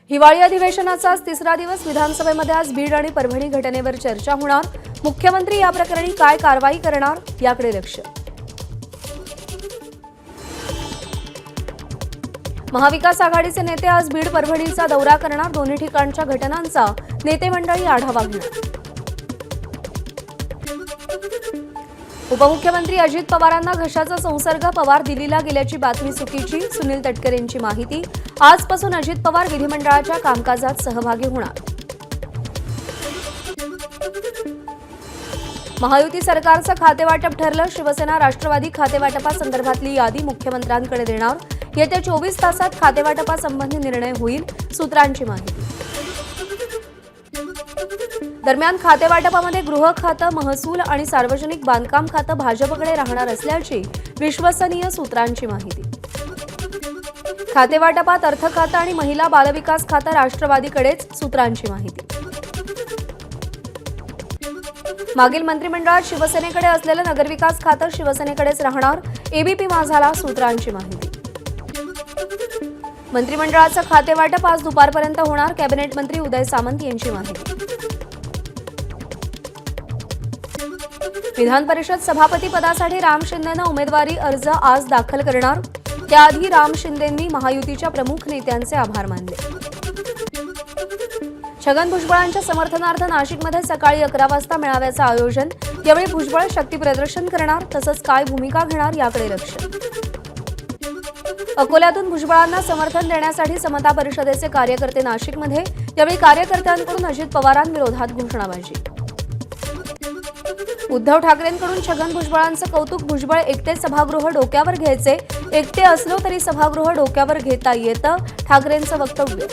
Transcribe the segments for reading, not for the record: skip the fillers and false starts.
हिवाळी अधिवेशनाचा आज तिसरा दिवस. विधानसभेमध्ये आज बीड आणि परभणी घटनेवर चर्चा होणार. मुख्यमंत्री या प्रकरणी काय कारवाई करणार याकडे लक्ष. महाविकास आघाडीचे नेते आज बीड परभणीचा दौरा करणार. दोन्ही ठिकाणच्या घटनांचा नेते मंडळी आढावा घेणार. उपमुख्यमंत्री अजित पवारांना घशाचा संसर्ग. पवार दिल्लीला गेल्याची बातमी चुकीची. सुनील तटकरेंची माहिती. आजपासून अजित पवार विधिमंडळाच्या कामकाजात सहभागी होणार. महायुती सरकारचं खातेवाटप ठरलं. शिवसेना राष्ट्रवादी खातेवाटपासंदर्भातली यादी मुख्यमंत्र्यांकडे देणार. येत्या 24 तासात खातेवाटपासंबंधी निर्णय होईल, सूत्रांची माहिती. दरम्यान खातेवाटपामध्ये गृह खातं, महसूल आणि सार्वजनिक बांधकाम खातं भाजपकडे राहणार असल्याची विश्वसनीय सूत्रांची माहिती. खातेवाटपात अर्थ खातं आणि महिला बालविकास खातं राष्ट्रवादीकडेच, सूत्रांची माहिती. मागील मंत्रिमंडळात शिवसेनेकडे असलेलं नगरविकास खातं शिवसेनेकडेच राहणार. एबीपी माझाला, सूत्रांची माहिती. मंत्रिमंडळाचं खातेवाटप आज दुपारपर्यंत होणार. कॅबिनेट मंत्री उदय सामंत यांची माहिती. विधान परिषद सभापती पदासाठी राम शिंदेंना उमेदवारी अर्ज आज दाखल करणार. त्याआधी राम शिंदेंनी महायुतीच्या प्रमुख नेत्यांचे आभार मानले. छगन भुजबळांच्या समर्थनार्थ नाशिकमध्ये सकाळी 11 वाजता मेळाव्याचं आयोजन. यावेळी भुजबळ शक्तीप्रदर्शन करणार. तसंच काय भूमिका घेणार याकडे लक्ष. अकोल्यातून भुजबळांना समर्थन देण्यासाठी समता परिषदेचे कार्यकर्ते नाशिकमध्ये. यावेळी कार्यकर्त्यांकडून अजित पवारांविरोधात घोषणाबाजी. उद्धव ठाकरेंकडून छगन भुजबळांचं कौतुक. भुजबळ एकटे सभागृह डोक्यावर घ्यायचे. एकटे असलो तरी सभागृह डोक्यावर घेता येतं, ठाकरेंचं वक्तव्य.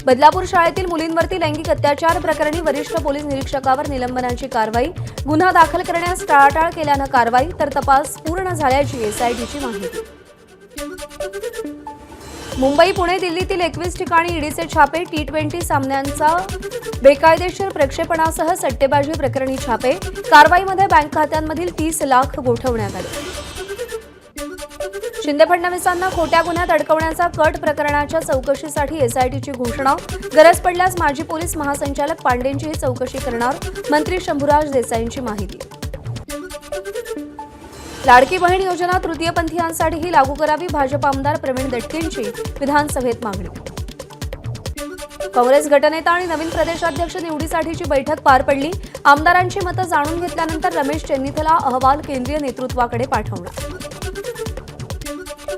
बदलापूर शाळेतील मुलींवरती लैंगिक अत्याचार प्रकरणी वरिष्ठ पोलीस निरीक्षकावर निलंबनाची कारवाई. गुन्हा दाखल करण्यास टाळाटाळ केल्यानं कारवाई, तर तपास पूर्ण झाल्याची एसआयटीची माहिती. मुंबई, पुणे, दिल्लीतील 21 ठिकाणी ईडीचे छापे. T20 सामन्यांचा बेकायदेशीर प्रक्षेपणासह सट्टेबाजी प्रकरणी छापे. कारवाईमध्ये बँक खात्यांमधील 30 लाख गोठवण्यात आले. शिंदे फडणवीसांना खोट्या गुन्ह्यात अडकवण्याचा कट प्रकरणाच्या चौकशीसाठी एसआयटीची घोषणा. गरज पडल्यास माजी पोलीस महासंचालक पांडेंची ही चौकशी करणार. मंत्री शंभूराज देसाईंची माहिती. लाडकी बहीण योजना तृतीयपंथीयांसाठीही लागू करावी. भाजप आमदार प्रवीण दटकेंची विधानसभेत मागणी. काँग्रेस गटनेता आणि नवीन प्रदेशाध्यक्ष निवडीसाठीची बैठक पार पडली. आमदारांची मतं जाणून घेतल्यानंतर रमेश चेन्नीथला अहवाल केंद्रीय नेतृत्वाकडे पाठवणार.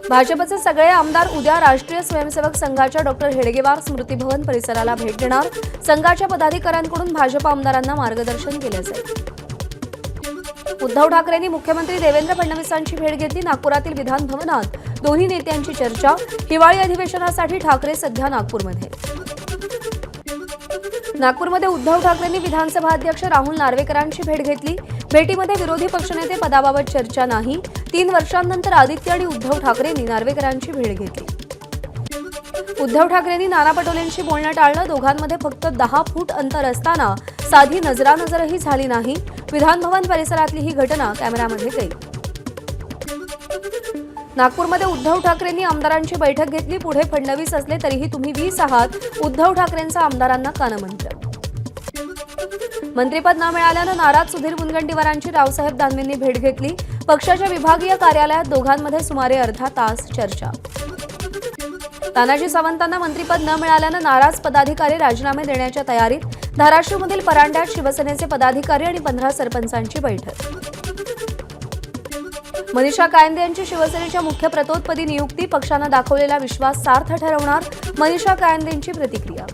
भाजपचे सगळे आमदार उद्या राष्ट्रीय स्वयंसेवक संघाच्या डॉ. हेडगेवार स्मृती भवन परिसराला भेट देणार. संघाच्या पदाधिकाऱ्यांकडून भाजप आमदारांना मार्गदर्शन केलं जाईल. उद्धव ठाकरेंनी मुख्यमंत्री देवेंद्र फडणवीसांची भेट घेतली. नागपुरातील विधान भवनात दोन्ही नेत्यांची चर्चा. हिवाळी अधिवेशनासाठी ठाकरे सध्या नागपूरमध्ये. नागपूरमध्ये उद्धव ठाकरेंनी विधानसभा अध्यक्ष राहुल नार्वेकरांची भेट घेतली. भेटीमध्ये विरोधी पक्षनेते पदाबाबत चर्चा नाही. 3 वर्षांनंतर आदित्य आणि उद्धव ठाकरेंनी नार्वेकरांची भेट घेतली. उद्धव ठाकरेंनी नाना पटोलेंशी बोलणं टाळलं. दोघांमध्ये फक्त 10 फूट अंतर असताना साधी नजरानजरही झाली नाही. विधान भवन परिसरातली ही घटना कॅमेऱ्यामध्ये कैद. नागपूरमध्ये उद्धव ठाकरेंनी आमदारांची बैठक घेतली. पुढे फडणवीस असले तरीही तुम्ही 20 आहात, उद्धव ठाकरेंचा आमदारांना कानमंत्र. मंत्रिपद न मिळाल्यानं नाराज सुधीर मुनगंटीवारांची रावसाहेब दानवेंनी भेट घेतली. पक्षाच्या विभागीय कार्यालयात दोघांमध्ये सुमारे अर्धा तास चर्चा. तानाजी सावंतांना मंत्रिपद न मिळाल्यानं नाराज पदाधिकारी राजीनामे देण्याच्या तयारीत. धाराशिवमधील परांड्यात शिवसेनेचे पदाधिकारी आणि 15 सरपंचांची बैठक. मनीषा कायंदे यांची शिवसेनेच्या मुख्य प्रतोदपदी नियुक्ती. पक्षानं दाखवलेला विश्वास सार्थ ठरवणार. मनीषा कायंदेंची प्रतिक्रिया.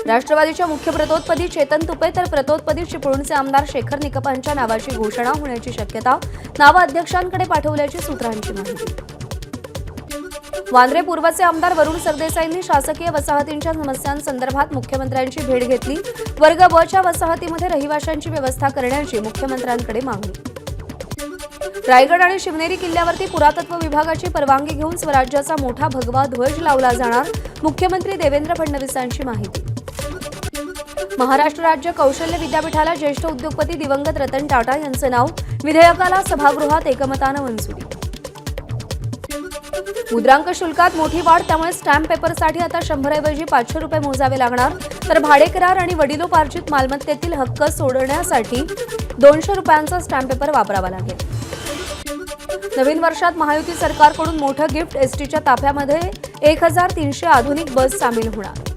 राष्ट्रवादीच्या मुख्य प्रतोदपदी चेतन तुपे, तर प्रतोदपदी शिपळूणचे आमदार शेखर निकम यांची नावाची घोषणा होण्याची शक्यता. नावं अध्यक्षांकडे पाठवल्याची सूत्रांची माहिती. वांद्रे पूर्वचे आमदार वरुण सरदेसाईंनी शासकीय वसाहतींच्या समस्यांसंदर्भात मुख्यमंत्र्यांची भेट घेतली. वर्ग ब च्या वसाहतीमध्ये रहिवाशांची व्यवस्था करण्याची मुख्यमंत्र्यांकडे मागणी. रायगड आणि शिवनेरी किल्ल्यावरती पुरातत्व विभागाची परवानगी घेऊन स्वराज्याचा मोठा भगवा ध्वज लावला जाणार. मुख्यमंत्री देवेंद्र फडणवीसांची माहिती. महाराष्ट्र राज्य कौशल्य विद्यापीठाला ज्येष्ठ उद्योगपती दिवंगत रतन टाटा यांचं नाव. विधेयकाला सभागृहात एकमतानं मंजुरी. मुद्रांक शुल्कात मोठी वाढ, त्यामुळे स्टॅम्प पेपरसाठी आता 100 ऐवजी 500 रुपये मोजावे लागणार. तर भाडेकरार आणि वडिलोपार्जित मालमत्तेतील हक्क सोडण्यासाठी 200 रुपयांचा स्टॅम्प पेपर वापरावा लागेल. नवीन वर्षात महायुती सरकारकडून मोठं गिफ्ट, एसटीच्या ताफ्यामध्ये 1300 आधुनिक बस सामील होणार.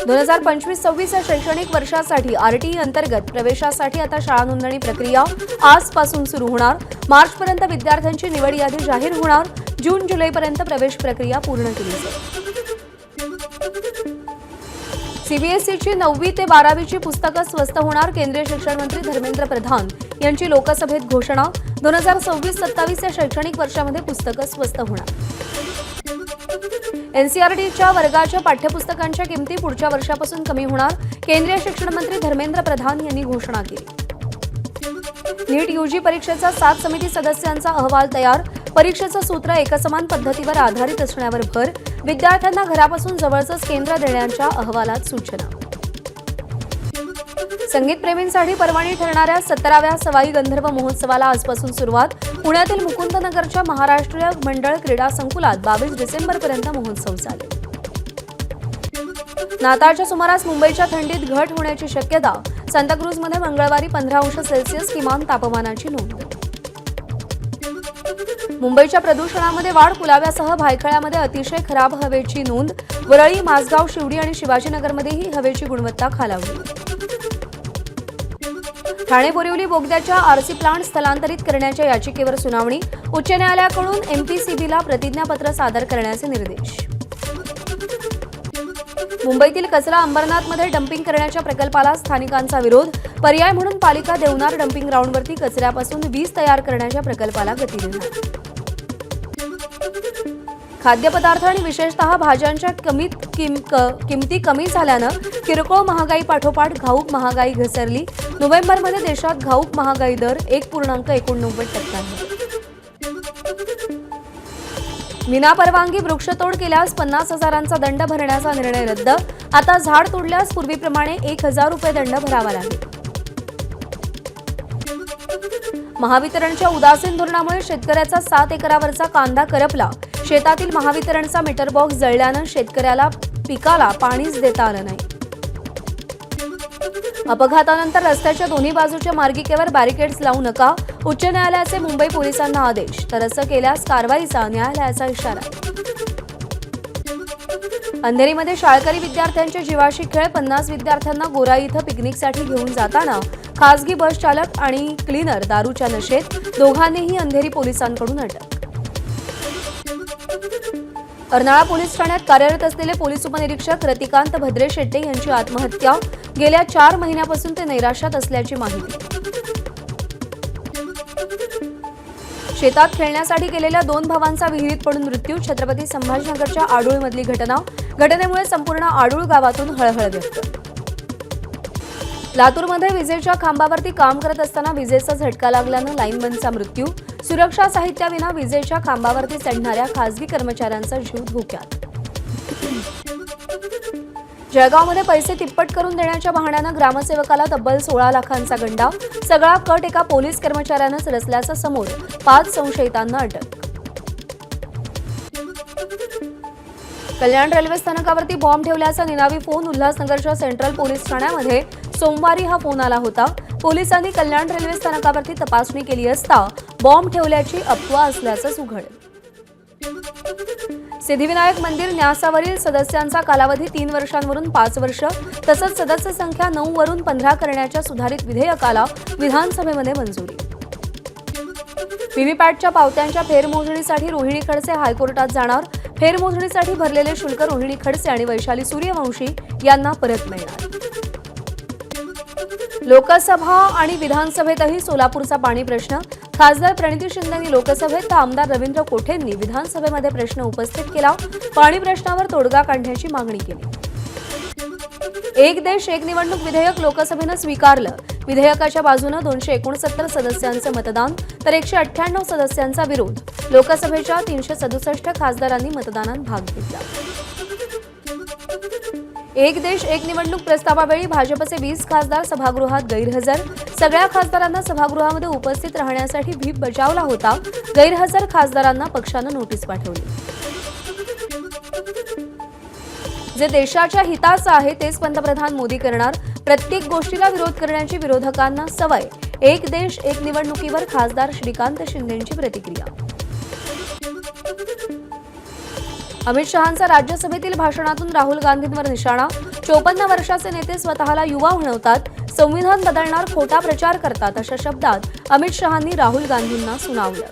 2025-26 या शैक्षणिक वर्षासाठी आरटीई अंतर्गत प्रवेशासाठी आता शाळा नोंदणी प्रक्रिया आजपासून सुरू होणार. मार्चपर्यंत विद्यार्थ्यांची निवड यादी जाहीर होणार. जून-जुलैपर्यंत प्रवेश प्रक्रिया पूर्ण केली जाईल. सीबीएसईची 9वी ते 12वीची पुस्तकं स्वस्त होणार. केंद्रीय शिक्षण मंत्री धर्मेंद्र प्रधान यांची लोकसभेत घोषणा. 2026-27 या शैक्षणिक वर्षामध्ये पुस्तकं स्वस्त होणार. एनसीईआरटीच्या वर्गाच्या पाठ्यपुस्तकांच्या किमती पुढच्या वर्षापासून कमी होणार. केंद्रीय शिक्षण मंत्री धर्मेंद्र प्रधान यांनी घोषणा केली. नीट यूजी परीक्षेचा 7 समिती सदस्यांचा अहवाल तयार. परीक्षेचं सूत्र एकसमान पद्धतीवर आधारित असण्यावर भर. विद्यार्थ्यांना घरापासून जवळचंच केंद्र देण्याच्या अहवालात सूचना. संगीतप्रेमींसाठी पर्वणी ठरणाऱ्या 17व्या सवाई गंधर्व महोत्सवाला आजपासून सुरुवात. पुण्यातील मुकुंदनगरच्या महाराष्ट्रीय मंडळ क्रीडा संकुलात 22 डिसेंबरपर्यंत महोत्सव चालेल. नाताळच्या सुमारास मुंबईच्या थंडीत घट होण्याची शक्यता. सांताक्रूजमध्ये मंगळवारी 15 अंश सेल्सिअस किमान तापमानाची नोंद. मुंबईच्या प्रदूषणामध्ये वाढ. कुलाव्यासह भायखळ्यामध्ये अतिशय खराब हवेची नोंद. वरळी, माझगाव, शिवडी आणि शिवाजीनगरमध्येही हवेची गुणवत्ता खालावली. ठाणे बोरिवली बोगद्याच्या आरसी प्लांट स्थलांतरित करण्याच्या याचिकेवर सुनावणी. उच्च न्यायालयाकडून एमपीसीबीला प्रतिज्ञापत्र सादर करण्याचे निर्देश. मुंबईतील कचरा अंबरनाथमध्ये डम्पिंग करण्याच्या प्रकल्पाला स्थानिकांचा विरोध. पर्याय म्हणून पालिका देवनार डम्पिंग ग्राउंडवरती कचऱ्यापासून वीज तयार करण्याच्या प्रकल्पाला गती देणार. खाद्यपदार्थ आणि विशेषतः भाज्यांच्या किमती कमी झाल्यानं किरकोळ महागाई पाठोपाठ घाऊक महागाई घसरली. नोव्हेंबरमध्ये देशात घाऊक महागाई दर 1.89% आहे. विनापरवानगी वृक्षतोड केल्यास 50,000चा दंड भरण्याचा निर्णय रद्द. आता झाड तोडल्यास पूर्वीप्रमाणे 1,000 रुपये दंड भरावा लागेल. महावितरणच्या उदासीन धोरणामुळे शेतकऱ्याचा 7 एकरावरचा कांदा करपला. शेतातील महावितरणचा मीटर बॉक्स जळल्यानं शेतकऱ्याला पिकाला पाणीच देता आलं नाही. अपघातानंतर रस्त्याच्या दोन्ही बाजूच्या मार्गिकेवर बॅरिकेड्स लावू नका. उच्च न्यायालयाचे मुंबई पोलिसांना आदेश. तर असं केल्यास कारवाईचा न्यायालयाचा इशारा. अंधेरीमध्ये शाळकरी विद्यार्थ्यांच्या जीवाशी खेळ. 50 विद्यार्थ्यांना गोराई इथं पिकनिकसाठी घेऊन जाताना खासगी बस चालक आणि क्लीनर दारूच्या नशेत. दोघांनीही अंधेरी पोलिसांकडून अटक. अर्नाळा पोलीस ठाण्यात कार्यरत असलेले पोलीस उपनिरीक्षक रतिकांत भद्रे शेट्टे यांची आत्महत्या. गेल्या 4 महिन्यापासून ते नैराश्यात असल्याची माहिती. शेतात खेळण्यासाठी गेलेल्या 2 भावांचा विहिरीत पडून मृत्यू. छत्रपती संभाजीनगरच्या आडूळमधली घटना. घटनेमुळे संपूर्ण आडूळ गावातून हळहळ व्यक्त. लातूरमध्ये विजेच्या खांबावरती काम करत असताना विजेचा झटका लागल्यानं लाईनमनचा मृत्यू. सुरक्षा साहित्याविना विजेच्या खांबावरती चढणाऱ्या खासगी कर्मचाऱ्यांचा जीव धोक्यात. जळगावमध्ये पैसे तिप्पट करून देण्याच्या बहाण्यानं ग्रामसेवकाला तब्बल 16 लाखांचा गंडा. सगळा कट एका पोलीस कर्मचाऱ्यानंच रचल्याचं समोर. 5 संशयितांना अटक. कल्याण रेल्वे स्थानकावरती बॉम्ब ठेवल्याचा निनावी फोन. उल्हासनगरच्या सेंट्रल पोलीस ठाण्यामध्ये सोमवारी हा फोन आला होता. पोलिसांनी कल्याण रेल्वे स्थानकावरती तपासणी केली असता बॉम्ब ठेवल्याची अफवा असल्याचं उघड. सिद्धिविनायक मंदिर न्यासावरील सदस्यांचा कालावधी 3 वर्षांवरून 5 वर्ष तसंच सदस्य संख्या 9 वरून 15 करण्याच्या सुधारित विधेयकाला विधानसभेमध्ये मंजुरी. व्हीव्हीपॅटच्या पावत्यांच्या फेरमोजणीसाठी रोहिणी खडसे हायकोर्टात जाणार. फेरमोजणीसाठी भरलेले शुल्क रोहिणी खडसे आणि वैशाली सूर्यवंशी यांना परत मिळणार. लोकसभा आणि विधानसभेतही सोलापूरचा पाणी प्रश्न. खासदार प्रणिती शिंदेंनी लोकसभेत तर आमदार रवींद्र कोठेंनी विधानसभेमध्ये प्रश्न उपस्थित केला. पाणी प्रश्नावर तोडगा काढण्याची मागणी केली. एक देश एक निवडणूक विधेयक लोकसभेनं स्वीकारलं. विधेयकाच्या बाजूनं 269 सदस्यांचं मतदान तर 198 सदस्यांचा विरोध. लोकसभेच्या 367 खासदारांनी मतदानात भाग घेतला. एक देश एक निवडणूक प्रस्तावावेळी भाजपचे 20 खासदार सभागृहात गैरहजर. सगळ्या खासदारांना सभागृहामध्ये उपस्थित राहण्यासाठी व्हीप बजावला होता. गैरहजर खासदारांना पक्षानं नोटीस पाठवली. जे देशाच्या हिताचं आहे तेच पंतप्रधान मोदी करणार. प्रत्येक गोष्टीला विरोध करण्याची विरोधकांना सवय. एक देश एक निवडणुकीवर खासदार श्रीकांत शिंदेंची प्रतिक्रिया. अमित शहांचा राज्यसभेतील भाषणातून राहुल गांधींवर निशाणा. 54 वर्षाचे नेते स्वतःला युवा म्हणवतात, संविधान बदलणार खोटा प्रचार करतात अशा शब्दात अमित शहांनी राहुल गांधींना सुनावलं.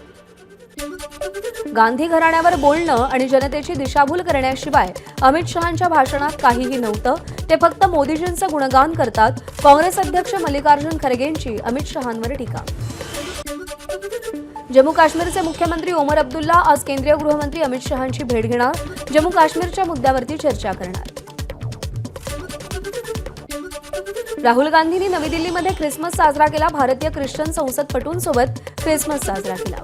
गांधी घराण्यावर बोलणं आणि जनतेची दिशाभूल करण्याशिवाय अमित शहांच्या भाषणात काहीही नव्हतं. ते फक्त मोदीजींचं गुणगान करतात. काँग्रेस अध्यक्ष मल्लिकार्जुन खरगेंची अमित शहांवर टीका. जम्मू काश्मीरचे मुख्यमंत्री ओमर अब्दुल्ला आज केंद्रीय गृहमंत्री अमित शहांची भेट घेणार. जम्मू काश्मीरच्या मुद्द्यावरती चर्चा करणार. राहुल गांधींनी नवी दिल्लीमध्ये ख्रिसमस साजरा केला. भारतीय ख्रिश्चन संसदपटूंसोबत ख्रिसमस साजरा केला.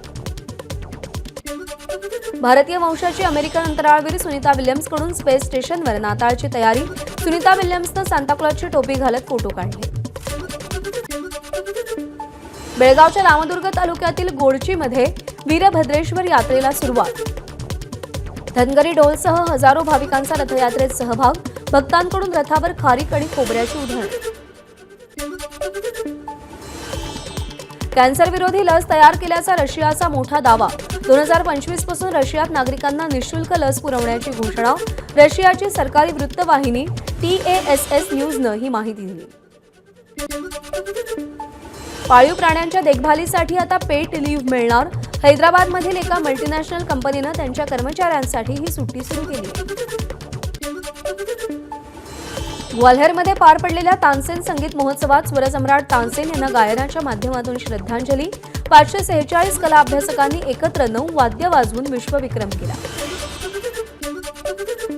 भारतीय वंशाची अमेरिकन अंतराळवीर सुनीता विल्यम्सकडून स्पेस स्टेशनवर नाताळची तयारी. सुनीता विल्यम्सनं सांताक्लॉजची टोपी घालत फोटो काढले. बेळगावच्या रामदुर्ग तालुक्यातील गोडचीमध्ये वीरभद्रेश्वर यात्रेला सुरुवात. धनगरी ढोलसह हजारो भाविकांचा रथयात्रेत सहभाग. भक्तांकडून रथावर खारीक आणि खोबऱ्याची उधळण. कॅन्सर विरोधी लस तयार केल्याचा रशियाचा मोठा दावा. 2025 पासून रशियात नागरिकांना निःशुल्क लस पुरवण्याची घोषणा. रशियाची सरकारी वृत्तवाहिनी TASS न्यूजनं ही माहिती दिली. पाळीव प्राण्यांच्या देखभालीसाठी आता पेट लीव्ह मिळणार. हैदराबादमधील एका मल्टीनॅशनल कंपनीनं त्यांच्या कर्मचाऱ्यांसाठी ही सुट्टी सुरू केली. ग्वाल्हेरमध्ये पार पडलेल्या तानसेन संगीत महोत्सवात स्वरसम्राट तानसेन यांना गायनाच्या माध्यमातून श्रद्धांजली. 546 कला अभ्यासकांनी एकत्र 9 वाद्य वाजवून विश्वविक्रम केला.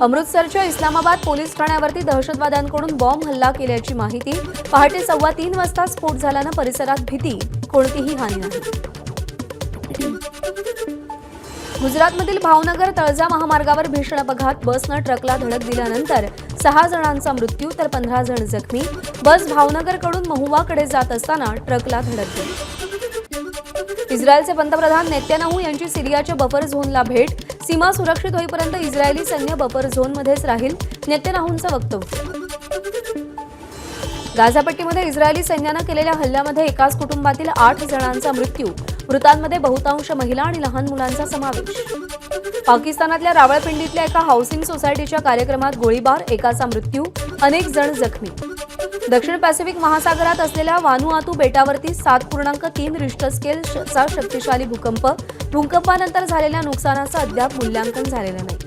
अमृतसरच्या इस्लामाबाद पोलीस ठाण्यावरती दहशतवाद्यांकडून बॉम्ब हल्ला केल्याची माहिती. पहाटे 3:15 वाजता स्फोट झाल्यानं परिसरात भीती. कोणतीही हानी नाही. गुजरातमधील भावनगर तळजा महामार्गावर भीषण अपघात. बसनं ट्रकला धडक दिल्यानंतर 6 जणांचा मृत्यू तर 15 जण जखमी. बस भावनगरकडून महुवाकडे जात असताना ट्रकला धडक दिली. इस्रायलचे पंतप्रधान नेत्यानाहू यांची सिरियाच्या बफर झोनला भेट. सीमा सुरक्षित होईपर्यंत इस्रायली सैन्य बफर झोनमध्येच राहील. नेत्यानाहूंचं वक्तव्य. गाझापट्टीमध्ये इस्रायली सैन्यानं केलेल्या हल्ल्यामध्ये एकाच कुटुंबातील 8 जणांचा मृत्यू. मृतांमध्ये बहुतांश महिला आणि लहान मुलांचा समावेश. पाकिस्तानातल्या रावळपिंडीतल्या एका हाऊसिंग सोसायटीच्या कार्यक्रमात गोळीबार. एकाचा मृत्यू, अनेक जण जखमी. दक्षिण पॅसिफिक महासागरात असलेल्या वानुआतू बेटावरती 7.3 रिश्टर स्केलचा शक्तिशाली भूकंप. भूकंपानंतर झालेल्या नुकसानाचं अद्याप मूल्यांकन झालेलं नाही.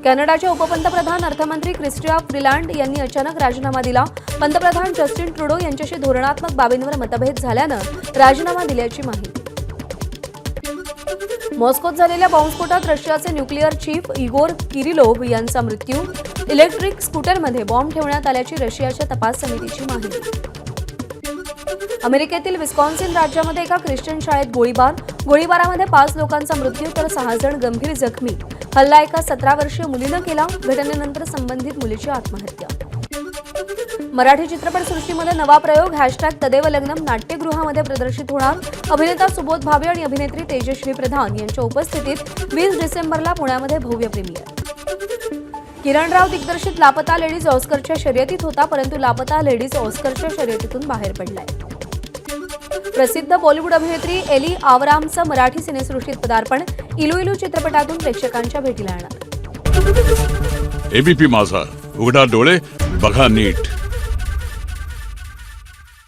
कॅनडाच्या उपपंतप्रधान अर्थमंत्री क्रिस्टिया फ्रीलँड यांनी अचानक राजीनामा दिला. पंतप्रधान जस्टिन ट्रुडो यांच्याशी धोरणात्मक बाबींवर मतभेद झाल्यानं राजीनामा दिल्याची माहिती. मॉस्कोत झालेल्या बॉम्बस्फोटात रशियाचे न्यूक्लिअर चीफ इगोर किरिलोव्ह यांचा मृत्यू. इलेक्ट्रिक स्कूटरमध्ये बॉम्ब ठेवण्यात आल्याची रशियाच्या तपास समितीची माहिती. अमेरिकेतील विस्कॉन्सिन राज्यामध्ये एका ख्रिश्चन शाळेत गोळीबार. गोळीबारामध्ये 5 लोकांचा मृत्यू तर 6 जण गंभीर जखमी. हल्ला एका 17 वर्षीय मुलीनं केला. घटनेनंतर संबंधित मुलीची आत्महत्या. मराठी चित्रपटसृष्टीमध्ये नवा प्रयोग. #तदेव लग्नम नाट्यगृहामध्ये प्रदर्शित होणार. अभिनेता सुबोध भावे आणि अभिनेत्री तेजश्री प्रधान यांच्या उपस्थितीत 20 डिसेंबरला पुण्यामध्ये भव्य प्रीमियर. किरण राव दिग्दर्शित लापता लेडीज ऑस्करच्या शर्यतीत होता, परंतु लापता लेडीज ऑस्करच्या शर्यतीतून बाहेर पडलाय. प्रसिद्ध बॉलिवूड अभिनेत्री एली आवरामचं मराठी सिनेसृष्टीत पदार्पण. इलू इलू चित्रपटातून प्रेक्षकांच्या भेटीला येणार. एबीपी माझा, उघडा डोळे बघा नीट.